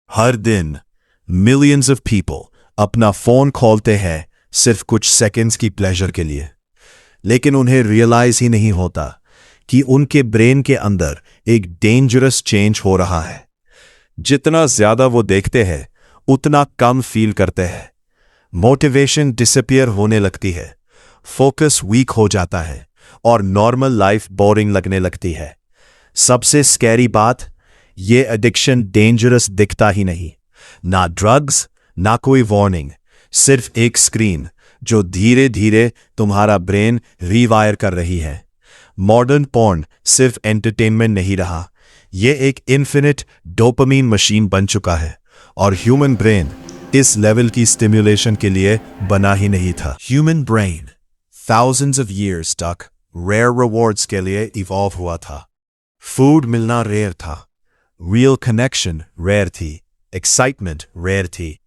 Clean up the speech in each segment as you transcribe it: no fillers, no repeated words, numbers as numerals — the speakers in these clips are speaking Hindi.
हर दिन मिलियंस ऑफ पीपल अपना फोन खोलते हैं सिर्फ कुछ सेकंड्स की प्लेजर के लिए, लेकिन उन्हें रियलाइज ही नहीं होता कि उनके ब्रेन के अंदर एक डेंजरस चेंज हो रहा है। जितना ज्यादा वो देखते हैं उतना कम फील करते हैं। मोटिवेशन डिसअपियर होने लगती है, फोकस वीक हो जाता है और नॉर्मल लाइफ बोरिंग लगने लगती है। सबसे स्कैरी बात, ये एडिक्शन डेंजरस दिखता ही नहीं। ना ड्रग्स, ना कोई वार्निंग, सिर्फ एक स्क्रीन जो धीरे धीरे तुम्हारा ब्रेन रीवायर कर रही है। मॉडर्न पॉर्न सिर्फ एंटरटेनमेंट नहीं रहा, ये एक इन्फिनिट डोपामीन मशीन बन चुका है और ह्यूमन ब्रेन इस लेवल की स्टिम्युलेशन के लिए बना ही नहीं था। Human brain thousands of years तक रेयर रिवॉर्ड्स के लिए इवॉल्व हुआ था। फूड मिलना रेयर था, रियल कनेक्शन रेयर थी, एक्साइटमेंट रेयर थी।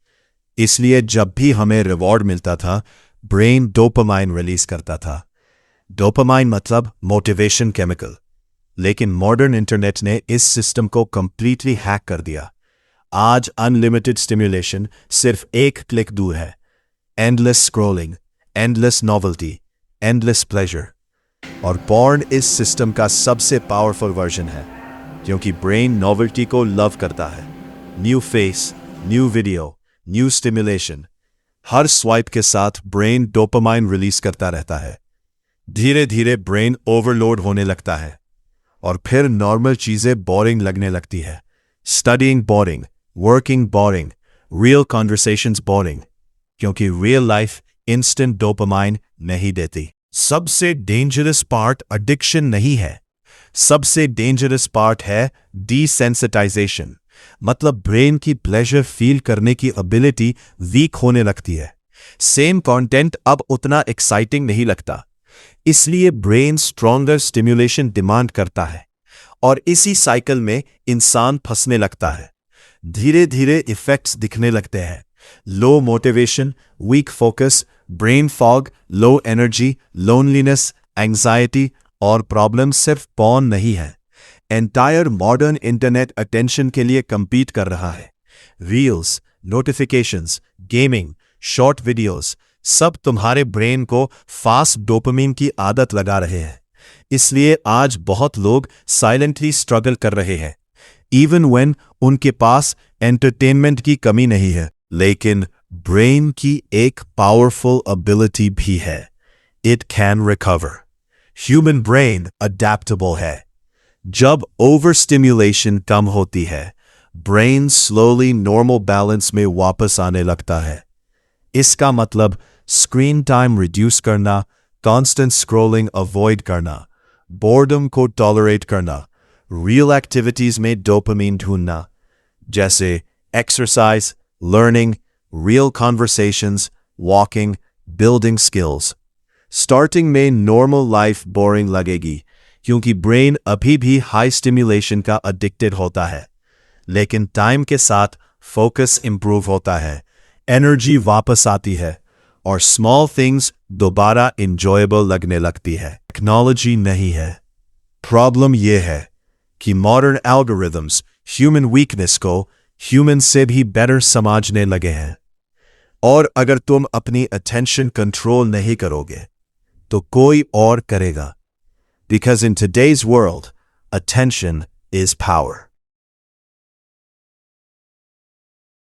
इसलिए जब भी हमें रिवॉर्ड मिलता था, ब्रेन डोपामाइन रिलीज करता था। डोपामाइन मतलब मोटिवेशन केमिकल। लेकिन मॉडर्न इंटरनेट ने इस सिस्टम को कंप्लीटली हैक कर दिया। आज अनलिमिटेड स्टिम्युलेशन सिर्फ एक क्लिक दूर है। Endless scrolling, endless novelty, endless pleasure. और पॉर्न इस सिस्टम का सबसे पावरफुल वर्जन है, क्योंकि ब्रेन नॉवेल्टी को लव करता है। New face, new video, new stimulation. हर स्वाइप के साथ ब्रेन डोपामाइन रिलीज करता रहता है। धीरे धीरे ब्रेन ओवरलोड होने लगता है और फिर नॉर्मल चीजें बोरिंग लगने लगती है। Studying boring, working boring, real conversations boring, क्योंकि रियल लाइफ इंस्टेंट डोपामाइन नहीं देती। सबसे डेंजरस पार्ट एडिक्शन नहीं है, सबसे डेंजरस पार्ट है डिसेंसिटाइजेशन। मतलब ब्रेन की प्लेजर फील करने की एबिलिटी वीक होने लगती है। सेम कंटेंट अब उतना एक्साइटिंग नहीं लगता, इसलिए ब्रेन स्ट्रॉन्गर स्टिम्युलेशन डिमांड करता है और इसी साइकिल में इंसान फंसने लगता है। धीरे धीरे इफेक्ट्स दिखने लगते हैं। Low motivation, weak focus, brain fog, low energy, loneliness, anxiety. और प्रॉब्लम सिर्फ पॉर्न नहीं है, एंटायर मॉडर्न इंटरनेट अटेंशन के लिए compete कर रहा है। Reels, notifications, gaming, short videos, सब तुम्हारे ब्रेन को फास्ट डोपामीन की आदत लगा रहे हैं। इसलिए आज बहुत लोग साइलेंटली स्ट्रगल कर रहे हैं, इवन व्हेन उनके पास एंटरटेनमेंट की कमी नहीं है। लेकिन ब्रेन की एक पावरफुल एबिलिटी भी है, it can recover. Human brain adaptable है। जब ओवर स्टिम्युलेशन कम होती है, ब्रेन स्लोली नॉर्मल बैलेंस में वापस आने लगता है। इसका मतलब स्क्रीन टाइम रिड्यूस करना, कांस्टेंट स्क्रॉलिंग अवॉइड करना, बोर्डम को टॉलरेट करना, रियल एक्टिविटीज में डोपामीन ढूंढना, जैसे exercise, learning, real conversations, walking, building skills. Starting में नॉर्मल लाइफ बोरिंग लगेगी, क्योंकि ब्रेन अभी भी हाई स्टिम्युलेशन का एडिक्टेड होता है। लेकिन टाइम के साथ फोकस इंप्रूव होता है, एनर्जी वापस आती है और स्मॉल थिंग्स दोबारा इंजॉयबल लगने लगती है। टेक्नोलॉजी नहीं है, प्रॉब्लम यह है कि मॉडर्न एल्गोरिथम्स ह्यूमन वीकनेस को ह्यूमन से भी बेटर समझने लगे हैं। और अगर तुम अपनी अटेंशन कंट्रोल नहीं करोगे तो कोई और करेगा। Because in today's world, attention is power.